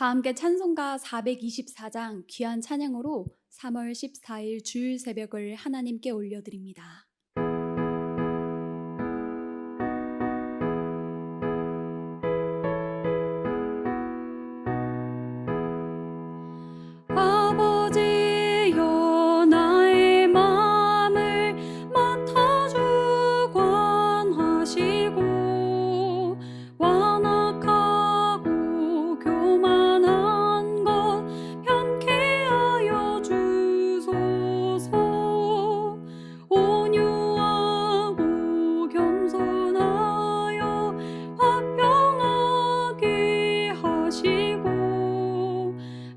다 함께 찬송가 424장 귀한 찬양으로 3월 14일 주일 새벽을 하나님께 올려드립니다. 아버지여 나의 마음을 맡아주고 원하시고 완악하고 교만한 것 편케 하여 주소서. 온유하고 겸손하여 화평하게 하시고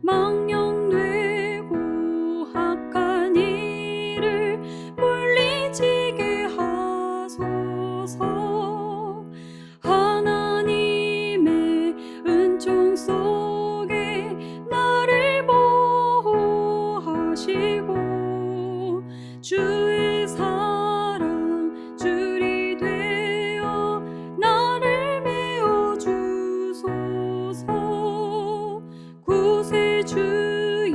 망령되고 악한 일을 물리치게 하소서. 하나님의 은총 속에 나를 보호하시고 주의 사랑 줄이 되어 나를 메어 주소서. 구세주의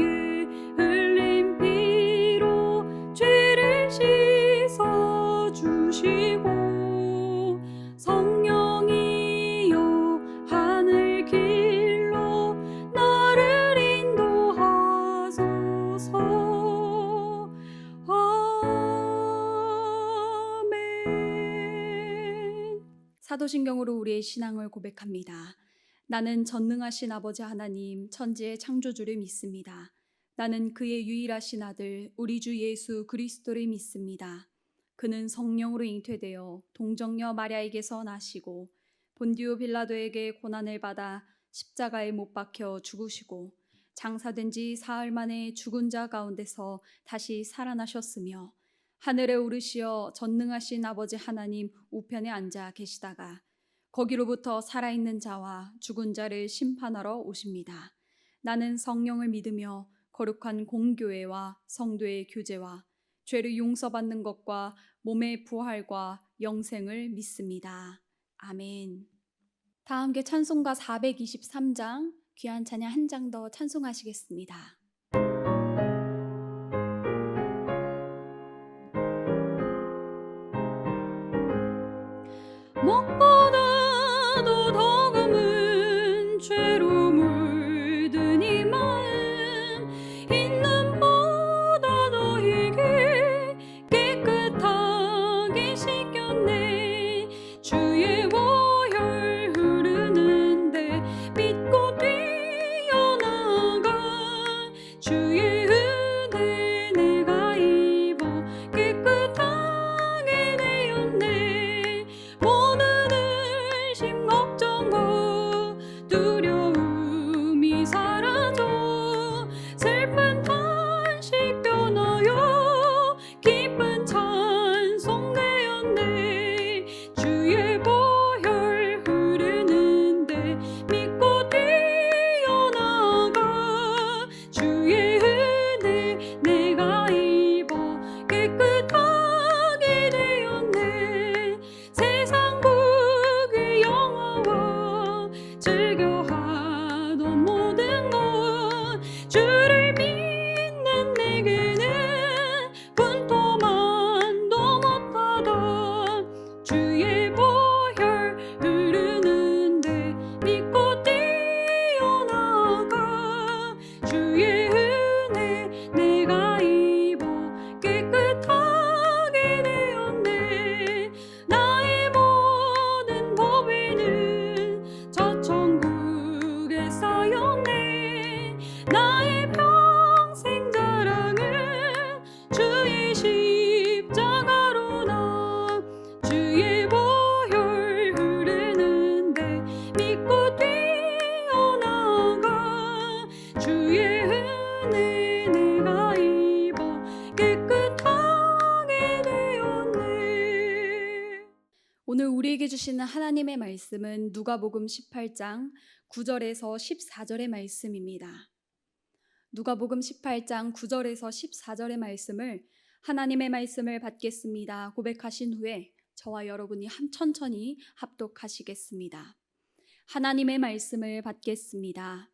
흘린 피로 죄를 씻어 주시고 성령이여 하늘 길로 나를 인도하소서. 아멘. 사도신경으로 우리의 신앙을 고백합니다. 나는 전능하신 아버지 하나님 천지의 창조주를 믿습니다. 나는 그의 유일하신 아들 우리 주 예수 그리스도를 믿습니다. 그는 성령으로 잉태되어 동정녀 마리아에게서 나시고 본디오 빌라도에게 고난을 받아 십자가에 못 박혀 죽으시고 장사된 지 사흘 만에 죽은 자 가운데서 다시 살아나셨으며 하늘에 오르시어 전능하신 아버지 하나님 우편에 앉아 계시다가 거기로부터 살아있는 자와 죽은 자를 심판하러 오십니다. 나는 성령을 믿으며 거룩한 공교회와 성도의 교제와 죄를 용서받는 것과 몸의 부활과 영생을 믿습니다. 아멘. 다 함께 찬송가 423장 귀한 찬양 한 장 더 찬송하시겠습니다. 먹보다도 더 검은 죄로 물든 이 마음 있는 보다 너에게 깨끗하게 씻겼네. 주의 보혈 흐르는데 믿고 뛰어나가 주의 은혜 내가 입어 깨끗하게 되었네. 모든 의심 걱정과 두려움이 사라져 슬픈 탄식 변하여 기쁜 찬송 되었네. 주의 보혈 흐르는데 믿고 뛰어나가 주의 은혜 내가 입어 깨끗하게 되었네. 세상 국의 영화와 즐겨하던 모든 것 주를 믿는 내게는 분토만도 못하다. 주의 보혈 흐르는데 믿고 뛰어나가 주의 은혜 내가 입어 깨끗하게 되었네. 나의 모든 법에는 저 천국에 쌓였네. 나의 평생 자랑은 주의 십자가로다. 주의 보혈 흐르는데 믿고 뛰어나가 주의 은혜 내가 입어 깨끗하게 되었네. 오늘 우리에게 주시는 하나님의 말씀은 누가복음 18장 9절에서 14절의 말씀입니다. 누가복음 18장 9절에서 14절의 말씀을 하나님의 말씀을 받겠습니다 고백하신 후에 저와 여러분이 천천히 합독하시겠습니다. 하나님의 말씀을 받겠습니다.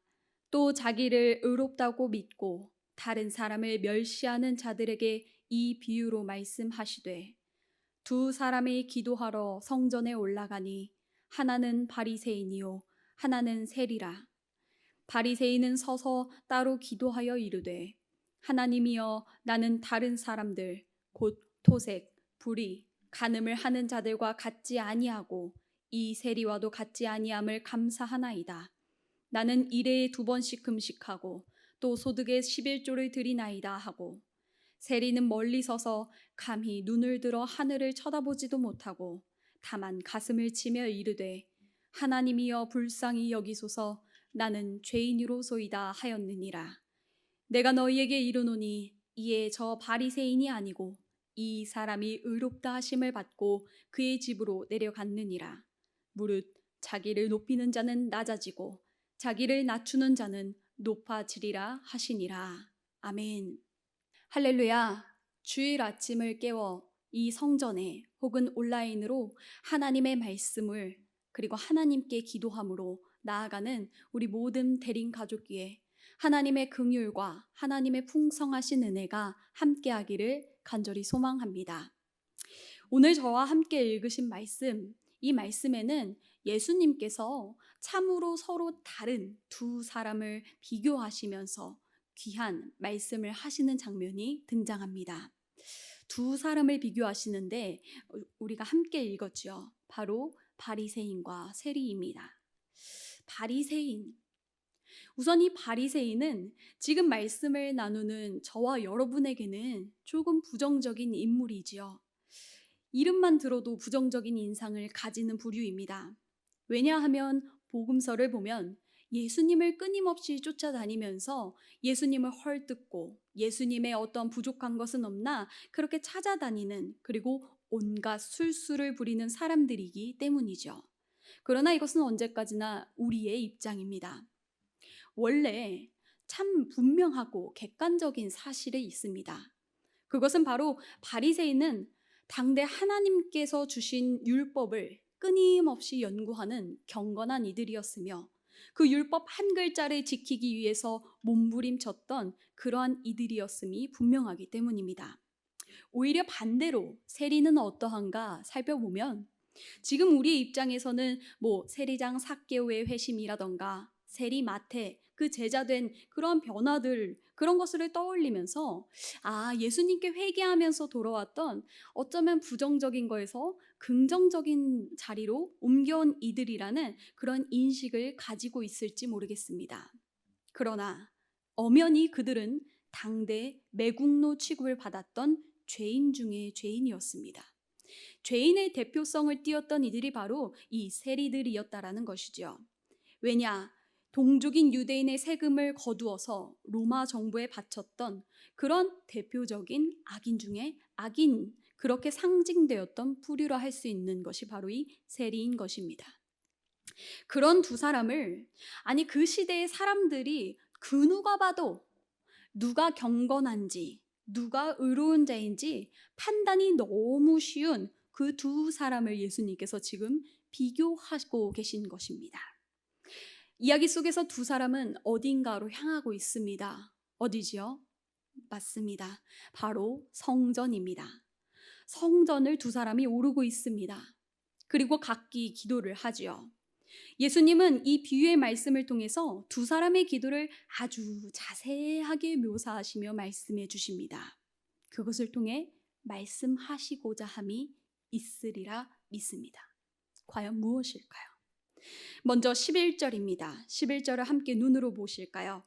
또 자기를 의롭다고 믿고 다른 사람을 멸시하는 자들에게 이 비유로 말씀하시되 두 사람이 기도하러 성전에 올라가니 하나는 바리새인이요 하나는 세리라. 바리새인은 서서 따로 기도하여 이르되 하나님이여 나는 다른 사람들 곧 토색, 불의, 간음을 하는 자들과 같지 아니하고 이 세리와도 같지 아니함을 감사하나이다. 나는 일에 2번씩 금식하고 또 소득의 11조를 드리나이다 하고 세리는 멀리 서서 감히 눈을 들어 하늘을 쳐다보지도 못하고 다만 가슴을 치며 이르되 하나님이여 불쌍히 여기소서 나는 죄인이로소이다 하였느니라. 내가 너희에게 이르노니 이에 저 바리새인이 아니고 이 사람이 의롭다 하심을 받고 그의 집으로 내려갔느니라. 무릇 자기를 높이는 자는 낮아지고 자기를 낮추는 자는 높아지리라 하시니라. 아멘. 할렐루야. 주일 아침을 깨워 이 성전에 혹은 온라인으로 하나님의 말씀을 그리고 하나님께 기도함으로 나아가는 우리 모든 대린 가족위에 하나님의 긍휼과 하나님의 풍성하신 은혜가 함께하기를 간절히 소망합니다. 오늘 저와 함께 읽으신 말씀, 이 말씀에는 예수님께서 참으로 서로 다른 두 사람을 비교하시면서 귀한 말씀을 하시는 장면이 등장합니다. 두 사람을 비교하시는데 우리가 함께 읽었죠. 바로 바리새인과 세리입니다. 바리새인. 우선 이 바리새인은 지금 말씀을 나누는 저와 여러분에게는 조금 부정적인 인물이지요. 이름만 들어도 부정적인 인상을 가지는 부류입니다. 왜냐하면 복음서를 보면 예수님을 끊임없이 쫓아다니면서 예수님을 헐뜯고 예수님의 어떤 부족한 것은 없나 그렇게 찾아다니는, 그리고 온갖 술수를 부리는 사람들이기 때문이죠. 그러나 이것은 언제까지나 우리의 입장입니다. 원래 참 분명하고 객관적인 사실이 있습니다. 그것은 바로 바리새인은 당대 하나님께서 주신 율법을 끊임없이 연구하는 경건한 이들이었으며 그 율법 한 글자를 지키기 위해서 몸부림쳤던 그러한 이들이었음이 분명하기 때문입니다. 오히려 반대로 세리는 어떠한가 살펴보면 지금 우리의 입장에서는 세리장 삭개오의 회심이라던가 세리 마태 그 제자된 그런 변화들, 그런 것을 떠올리면서 예수님께 회개하면서 돌아왔던 어쩌면 부정적인 거에서 긍정적인 자리로 옮겨온 이들이라는 그런 인식을 가지고 있을지 모르겠습니다. 그러나 엄연히 그들은 당대 매국노 취급을 받았던 죄인 중의 죄인이었습니다. 죄인의 대표성을 띠었던 이들이 바로 이 세리들이었다라는 것이죠. 왜냐? 동족인 유대인의 세금을 거두어서 로마 정부에 바쳤던 그런 대표적인 악인 중에 악인, 그렇게 상징되었던 부류라 할 수 있는 것이 바로 이 세리인 것입니다. 그런 두 사람을, 그 시대의 사람들이 그 누가 봐도 누가 경건한지 누가 의로운 자인지 판단이 너무 쉬운 그 두 사람을 예수님께서 지금 비교하고 계신 것입니다. 이야기 속에서 두 사람은 어딘가로 향하고 있습니다. 어디지요? 맞습니다. 바로 성전입니다. 성전을 두 사람이 오르고 있습니다. 그리고 각기 기도를 하지요. 예수님은 이 비유의 말씀을 통해서 두 사람의 기도를 아주 자세하게 묘사하시며 말씀해 주십니다. 그것을 통해 말씀하시고자 함이 있으리라 믿습니다. 과연 무엇일까요? 먼저 11절입니다. 11절을 함께 눈으로 보실까요?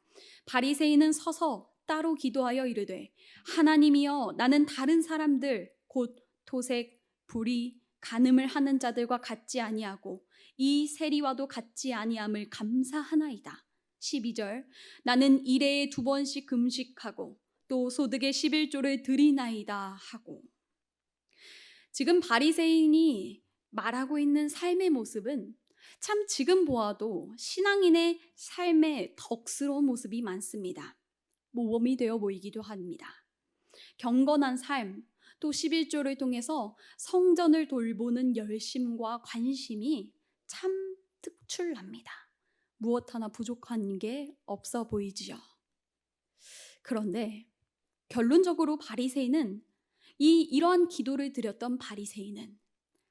바리새인은 서서 따로 기도하여 이르되 하나님이여 나는 다른 사람들 곧 토색, 불의, 간음을 하는 자들과 같지 아니하고 이 세리와도 같지 아니함을 감사하나이다. 12절 나는 일에 2번씩 금식하고 또 소득의 11조를 드리나이다 하고, 지금 바리새인이 말하고 있는 삶의 모습은 참 지금 보아도 신앙인의 삶의 덕스러운 모습이 많습니다. 모범이 되어 보이기도 합니다. 경건한 삶, 또 11조를 통해서 성전을 돌보는 열심과 관심이 참 특출납니다. 무엇 하나 부족한 게 없어 보이지요. 그런데 결론적으로 바리새인은 이러한 기도를 드렸던 바리새인은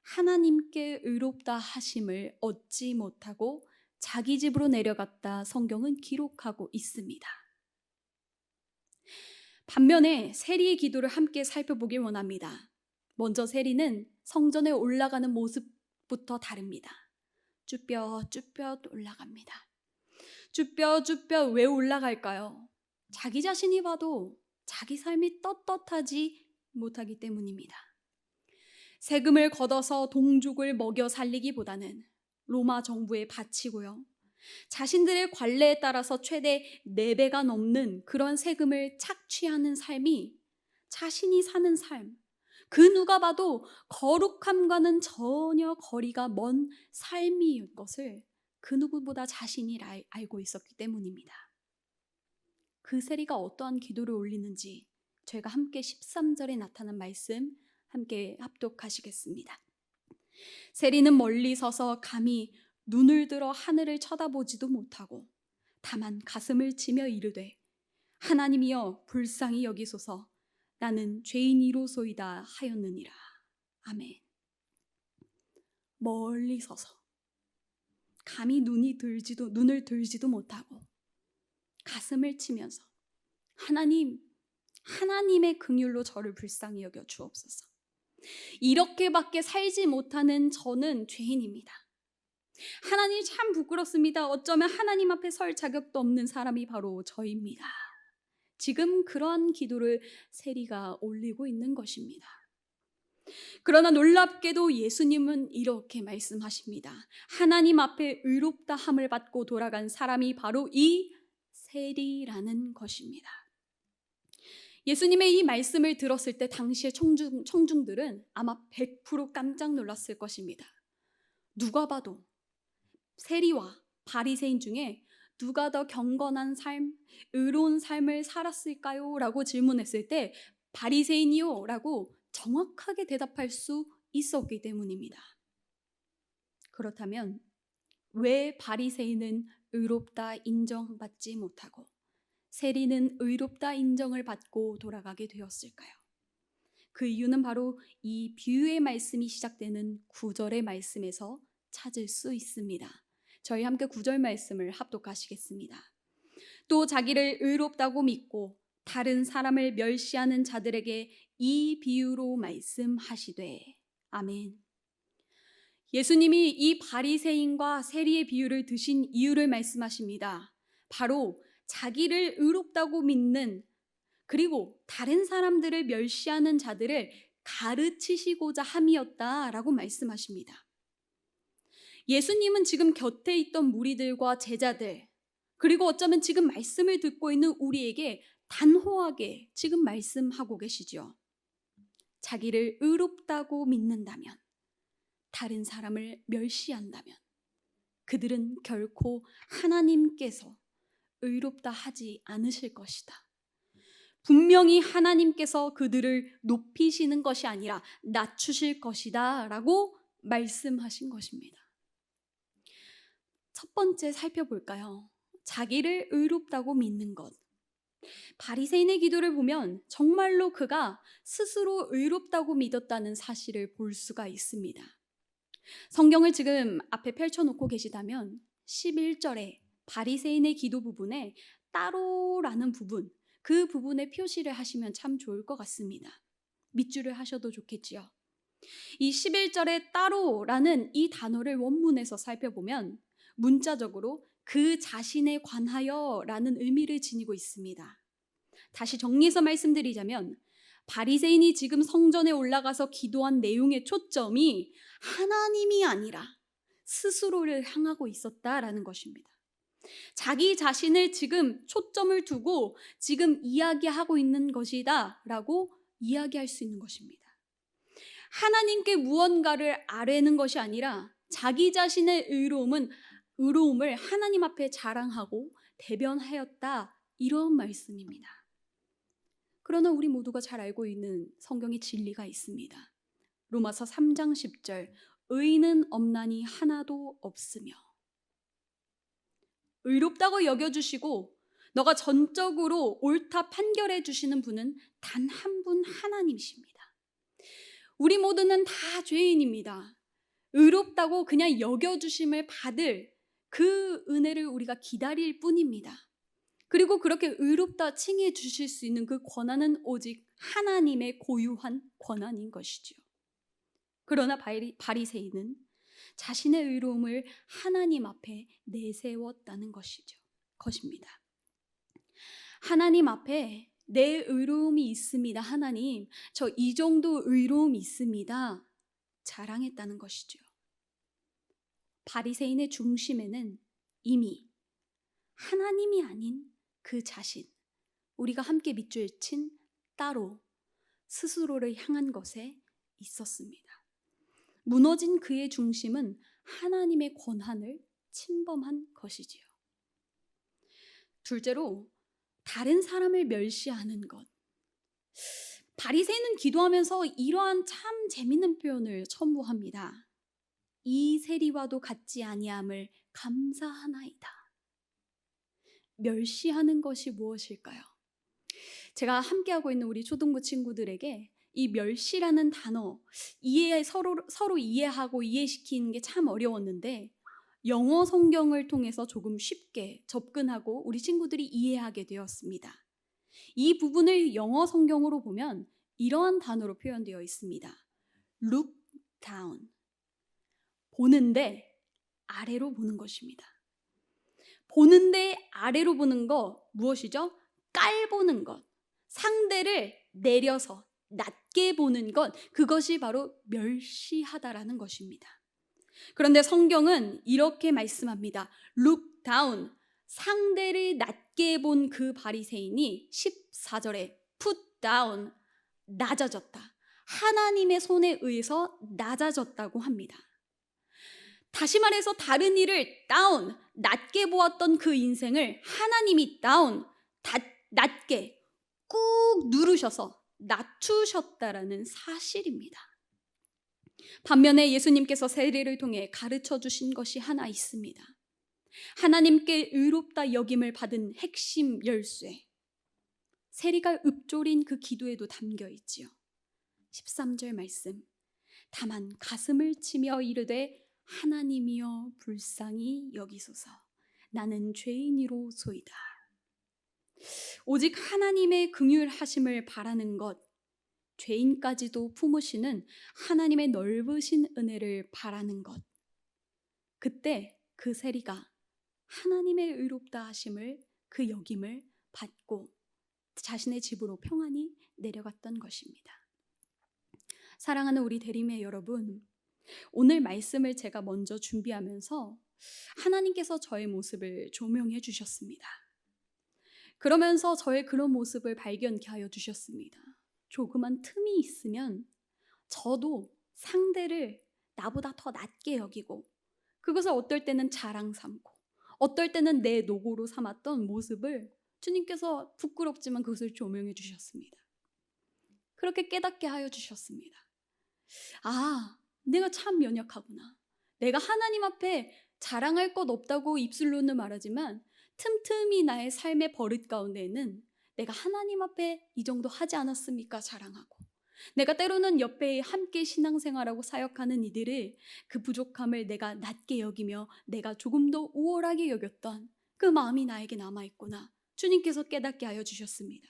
하나님께 의롭다 하심을 얻지 못하고 자기 집으로 내려갔다 성경은 기록하고 있습니다. 반면에 세리의 기도를 함께 살펴보길 원합니다. 먼저 세리는 성전에 올라가는 모습부터 다릅니다. 쭈뼛쭈뼛 올라갑니다. 쭈뼛쭈뼛 왜 올라갈까요? 자기 자신이 봐도 자기 삶이 떳떳하지 못하기 때문입니다. 세금을 걷어서 동족을 먹여 살리기보다는 로마 정부에 바치고요. 자신들의 관례에 따라서 최대 4배가 넘는 그런 세금을 착취하는 삶이 자신이 사는 삶, 그 누가 봐도 거룩함과는 전혀 거리가 먼 삶인 것을 그 누구보다 자신이 알고 있었기 때문입니다. 그 세리가 어떠한 기도를 올리는지 저희가 함께 13절에 나타난 말씀 함께 합독하시겠습니다. 세리는 멀리 서서 감히 눈을 들어 하늘을 쳐다보지도 못하고 다만 가슴을 치며 이르되 하나님이여 불쌍히 여기소서 나는 죄인이로소이다 하였느니라. 아멘. 멀리 서서 감히 눈을 들지도 못하고 가슴을 치면서 하나님의 긍휼로 저를 불쌍히 여겨 주옵소서. 이렇게밖에 살지 못하는 저는 죄인입니다. 하나님 참 부끄럽습니다. 어쩌면 하나님 앞에 설 자격도 없는 사람이 바로 저입니다. 지금 그러한 기도를 세리가 올리고 있는 것입니다. 그러나 놀랍게도 예수님은 이렇게 말씀하십니다. 하나님 앞에 의롭다 함을 받고 돌아간 사람이 바로 이 세리라는 것입니다. 예수님의 이 말씀을 들었을 때 당시의 청중들은 아마 100% 깜짝 놀랐을 것입니다. 누가 봐도 세리와 바리새인 중에 누가 더 경건한 삶, 의로운 삶을 살았을까요? 라고 질문했을 때 바리새인이요 라고 정확하게 대답할 수 있었기 때문입니다. 그렇다면 왜 바리새인은 의롭다 인정받지 못하고 세리는 의롭다 인정을 받고 돌아가게 되었을까요? 그 이유는 바로 이 비유의 말씀이 시작되는 9절의 말씀에서 찾을 수 있습니다. 저희 함께 9절 말씀을 합독하시겠습니다. 또 자기를 의롭다고 믿고 다른 사람을 멸시하는 자들에게 이 비유로 말씀하시되. 아멘. 예수님이 이 바리새인과 세리의 비유를 드신 이유를 말씀하십니다. 바로 자기를 의롭다고 믿는 그리고 다른 사람들을 멸시하는 자들을 가르치시고자 함이었다라고 말씀하십니다. 예수님은 지금 곁에 있던 무리들과 제자들 그리고 어쩌면 지금 말씀을 듣고 있는 우리에게 단호하게 지금 말씀하고 계시죠. 자기를 의롭다고 믿는다면, 다른 사람을 멸시한다면 그들은 결코 하나님께서 의롭다 하지 않으실 것이다. 분명히 하나님께서 그들을 높이시는 것이 아니라 낮추실 것이다 라고 말씀하신 것입니다. 첫 번째 살펴볼까요? 자기를 의롭다고 믿는 것. 바리새인의 기도를 보면 정말로 그가 스스로 의롭다고 믿었다는 사실을 볼 수가 있습니다. 성경을 지금 앞에 펼쳐놓고 계시다면 11절에 바리새인의 기도 부분에 따로라는 부분, 그 부분에 표시를 하시면 참 좋을 것 같습니다. 밑줄을 하셔도 좋겠지요. 이 11절에 따로라는 이 단어를 원문에서 살펴보면 문자적으로 그 자신에 관하여 라는 의미를 지니고 있습니다. 다시 정리해서 말씀드리자면 바리새인이 지금 성전에 올라가서 기도한 내용의 초점이 하나님이 아니라 스스로를 향하고 있었다라는 것입니다. 자기 자신을 지금 초점을 두고 지금 이야기하고 있는 것이다 라고 이야기할 수 있는 것입니다. 하나님께 무언가를 아뢰는 것이 아니라 자기 자신의 의로움을 하나님 앞에 자랑하고 대변하였다, 이런 말씀입니다. 그러나 우리 모두가 잘 알고 있는 성경의 진리가 있습니다. 로마서 3장 10절 의인은 없나니 하나도 없으며. 의롭다고 여겨주시고 너가 전적으로 옳다 판결해 주시는 분은 단 한 분 하나님이십니다. 우리 모두는 다 죄인입니다. 의롭다고 그냥 여겨주심을 받을 그 은혜를 우리가 기다릴 뿐입니다. 그리고 그렇게 의롭다 칭해 주실 수 있는 그 권한은 오직 하나님의 고유한 권한인 것이죠. 그러나 바리새인은 자신의 의로움을 하나님 앞에 내세웠다는 것입니다. 하나님 앞에 내 의로움이 있습니다. 하나님, 저 이 정도 의로움이 있습니다. 자랑했다는 것이죠. 바리새인의 중심에는 이미 하나님이 아닌 그 자신, 우리가 함께 밑줄 친 따로 스스로를 향한 것에 있었습니다. 무너진 그의 중심은 하나님의 권한을 침범한 것이지요. 둘째로 다른 사람을 멸시하는 것. 바리새인은 기도하면서 이러한 참 재밌는 표현을 첨부합니다. 이 세리와도 같지 아니함을 감사하나이다. 멸시하는 것이 무엇일까요? 제가 함께하고 있는 우리 초등부 친구들에게 이 멸시라는 단어 서로 이해하고 이해시키는 게 참 어려웠는데 영어 성경을 통해서 조금 쉽게 접근하고 우리 친구들이 이해하게 되었습니다. 이 부분을 영어 성경으로 보면 이러한 단어로 표현되어 있습니다. Look down. 보는데 아래로 보는 것입니다. 보는데 아래로 보는 거 무엇이죠? 깔보는 것. 상대를 내려서 낮게 보는 것, 그것이 바로 멸시하다라는 것입니다. 그런데 성경은 이렇게 말씀합니다. Look down. 상대를 낮게 본 그 바리새인이 14절에 put down. 낮아졌다. 하나님의 손에 의해서 낮아졌다고 합니다. 다시 말해서 다른 이를 down, 낮게 보았던 그 인생을 하나님이 down, 낮게 꾹 누르셔서 낮추셨다라는 사실입니다. 반면에 예수님께서 세례를 통해 가르쳐 주신 것이 하나 있습니다. 하나님께 의롭다 여김을 받은 핵심 열쇠. 세리가 읊조린 그 기도에도 담겨 있지요. 13절 말씀. 다만 가슴을 치며 이르되 하나님이여 불쌍히 여기소서. 나는 죄인이로소이다. 오직 하나님의 긍휼하심을 바라는 것, 죄인까지도 품으시는 하나님의 넓으신 은혜를 바라는 것. 그때 그 세리가 하나님의 의롭다 하심을 그 여김을 받고 자신의 집으로 평안히 내려갔던 것입니다. 사랑하는 우리 대림의 여러분, 오늘 말씀을 제가 먼저 준비하면서 하나님께서 저의 모습을 조명해 주셨습니다. 그러면서 저의 그런 모습을 발견케 하여 주셨습니다. 조그만 틈이 있으면 저도 상대를 나보다 더 낮게 여기고 그것을 어떨 때는 자랑 삼고 어떨 때는 내 노고로 삼았던 모습을 주님께서 부끄럽지만 그것을 조명해 주셨습니다. 그렇게 깨닫게 하여 주셨습니다. 아, 내가 참 연약하구나. 내가 하나님 앞에 자랑할 것 없다고 입술로는 말하지만 틈틈이 나의 삶의 버릇 가운데에는 내가 하나님 앞에 이 정도 하지 않았습니까? 자랑하고 내가 때로는 옆에 함께 신앙생활하고 사역하는 이들을 그 부족함을 내가 낮게 여기며 내가 조금 더 우월하게 여겼던 그 마음이 나에게 남아있구나. 주님께서 깨닫게 하여 주셨습니다.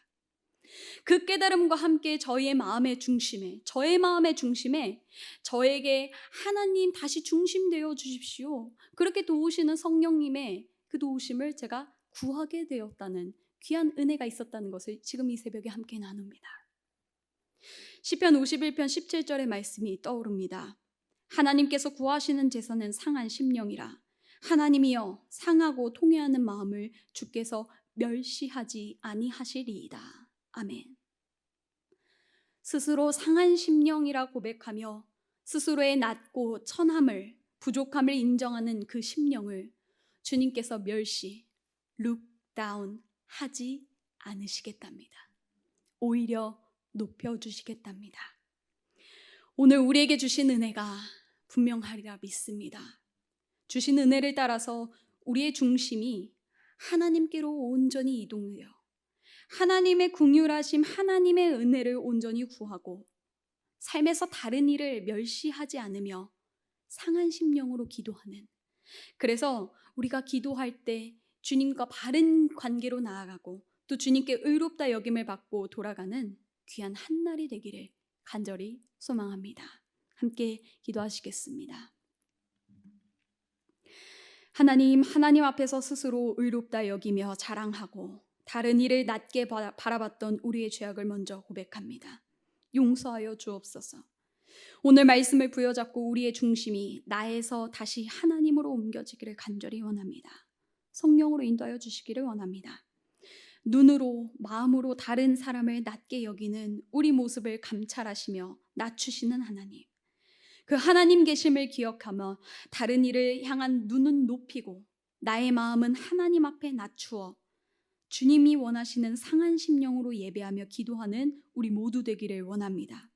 그 깨달음과 함께 저의 마음의 중심에 저에게 하나님 다시 중심되어 주십시오. 그렇게 도우시는 성령님의 그 도우심을 제가 구하게 되었다는 귀한 은혜가 있었다는 것을 지금 이 새벽에 함께 나눕니다. 시편 51편 17절의 말씀이 떠오릅니다. 하나님께서 구하시는 제사는 상한 심령이라. 하나님이여 상하고 통회하는 마음을 주께서 멸시하지 아니하시리이다. 아멘. 스스로 상한 심령이라 고백하며 스스로의 낮고 천함을 부족함을 인정하는 그 심령을 주님께서 look down 하지 않으시겠답니다. 오히려 높여주시겠답니다. 오늘 우리에게 주신 은혜가 분명하리라 믿습니다. 주신 은혜를 따라서 우리의 중심이 하나님께로 온전히 이동하여 하나님의 긍휼하심, 하나님의 은혜를 온전히 구하고 삶에서 다른 일을 멸시하지 않으며 상한 심령으로 기도하는, 그래서 우리가 기도할 때 주님과 바른 관계로 나아가고 또 주님께 의롭다 여김을 받고 돌아가는 귀한 한날이 되기를 간절히 소망합니다. 함께 기도하시겠습니다. 하나님 앞에서 스스로 의롭다 여기며 자랑하고 다른 이를 낮게 바라봤던 우리의 죄악을 먼저 고백합니다. 용서하여 주옵소서. 오늘 말씀을 부여잡고 우리의 중심이 나에서 다시 하나님으로 옮겨지기를 간절히 원합니다. 성령으로 인도하여 주시기를 원합니다. 눈으로, 마음으로 다른 사람을 낮게 여기는 우리 모습을 감찰하시며 낮추시는 하나님, 그 하나님 계심을 기억하며 다른 이를 향한 눈은 높이고 나의 마음은 하나님 앞에 낮추어 주님이 원하시는 상한 심령으로 예배하며 기도하는 우리 모두 되기를 원합니다.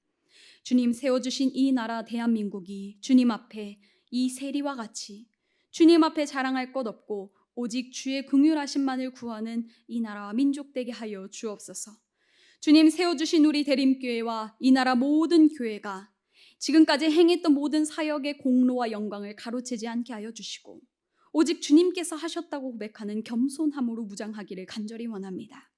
주님 세워주신 이 나라 대한민국이 주님 앞에 이 세리와 같이 주님 앞에 자랑할 것 없고 오직 주의 긍휼하심만을 구하는 이 나라와 민족 되게 하여 주옵소서. 주님 세워주신 우리 대림교회와 이 나라 모든 교회가 지금까지 행했던 모든 사역의 공로와 영광을 가로채지 않게 하여 주시고 오직 주님께서 하셨다고 고백하는 겸손함으로 무장하기를 간절히 원합니다.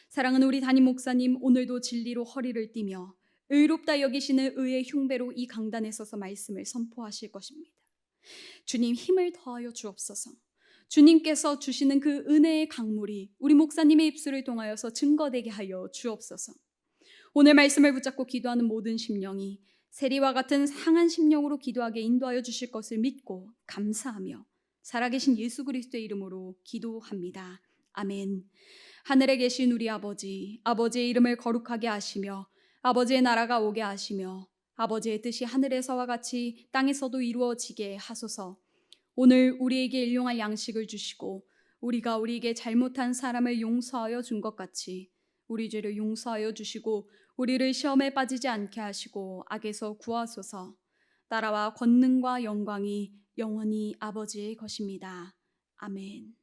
사랑하는 우리 담임 목사님, 오늘도 진리로 허리를 띠며 의롭다 여기시는 의의 흉배로 이 강단에 서서 말씀을 선포하실 것입니다. 주님 힘을 더하여 주옵소서. 주님께서 주시는 그 은혜의 강물이 우리 목사님의 입술을 통하여서 증거되게 하여 주옵소서. 오늘 말씀을 붙잡고 기도하는 모든 심령이 세리와 같은 상한 심령으로 기도하게 인도하여 주실 것을 믿고 감사하며 살아계신 예수 그리스도의 이름으로 기도합니다. 아멘. 하늘에 계신 우리 아버지, 아버지의 이름을 거룩하게 하시며 아버지의 나라가 오게 하시며 아버지의 뜻이 하늘에서와 같이 땅에서도 이루어지게 하소서. 오늘 우리에게 일용할 양식을 주시고 우리가 우리에게 잘못한 사람을 용서하여 준 것 같이 우리 죄를 용서하여 주시고 우리를 시험에 빠지지 않게 하시고 악에서 구하소서. 나라와 권능과 영광이 영원히 아버지의 것입니다. 아멘.